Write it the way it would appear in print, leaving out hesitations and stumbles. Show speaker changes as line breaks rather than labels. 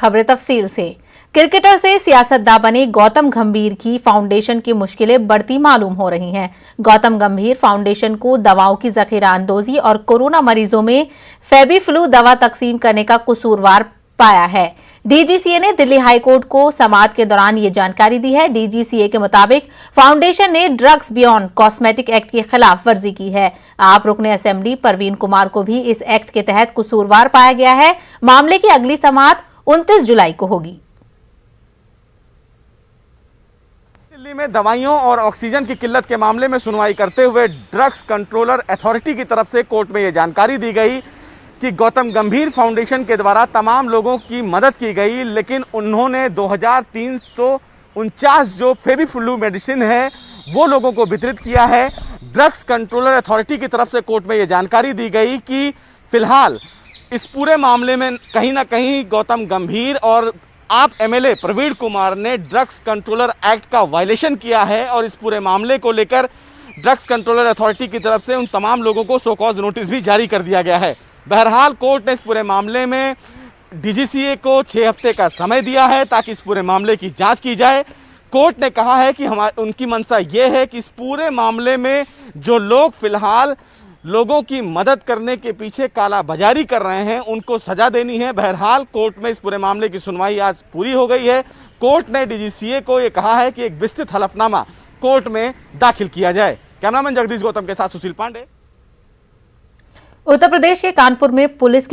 खबरें तफसील से। क्रिकेटर से सियासतदान बने गौतम गंभीर की फाउंडेशन की मुश्किलें बढ़ती मालूम हो रही हैं। गौतम गंभीर फाउंडेशन को दवाओं की जखीरा अंदोजी और कोरोना मरीजों में फेबीफ्लू दवा तकसीम करने का कसूरवार पाया है। डीजीसीए ने दिल्ली हाईकोर्ट को समाअत के दौरान ये जानकारी दी है। डीजीसीए के मुताबिक फाउंडेशन ने ड्रग्स बियॉन्ड कॉस्मेटिक एक्ट की खिलाफ वर्जी की है। आप रुकने असेंबली परवीन कुमार को भी इस एक्ट के तहत कसूरवार पाया गया है। मामले की अगली समाअत 29 जुलाई को होगी।
दिल्ली में दवाइयों और ऑक्सीजन की किल्लत के मामले में सुनवाई करते हुए ड्रग्स कंट्रोलर अथॉरिटी की तरफ से कोर्ट में यह जानकारी दी गई कि गौतम गंभीर फाउंडेशन के द्वारा तमाम लोगों की मदद की गई, लेकिन उन्होंने 2349 जो फेबीफ्लू मेडिसिन है वो लोगों को वितरित किया है। ड्रग्स कंट्रोलर अथॉरिटी की तरफ से कोर्ट में यह जानकारी दी गई कि फिलहाल इस पूरे मामले में कहीं ना कहीं गौतम गंभीर और आप एमएलए प्रवीण कुमार ने ड्रग्स कंट्रोलर एक्ट का वायलेशन किया है और इस पूरे मामले को लेकर ड्रग्स कंट्रोलर अथॉरिटी की तरफ से उन तमाम लोगों को सो कॉज नोटिस भी जारी कर दिया गया है। बहरहाल कोर्ट ने इस पूरे मामले में डीजीसीए को 6 हफ्ते का समय दिया है ताकि इस पूरे मामले की जांच की जाए। कोर्ट ने कहा है कि उनकी मंशा ये है कि इस पूरे मामले में जो लोग फिलहाल लोगों की मदद करने के पीछे काला बाजारी कर रहे हैं उनको सजा देनी है। बहरहाल कोर्ट में इस पूरे मामले की सुनवाई आज पूरी हो गई है। कोर्ट ने डीजीसीए को यह कहा है कि एक विस्तृत हलफनामा कोर्ट में दाखिल किया जाए। कैमरामैन जगदीश गौतम के साथ सुशील पांडे।
उत्तर प्रदेश के कानपुर में पुलिस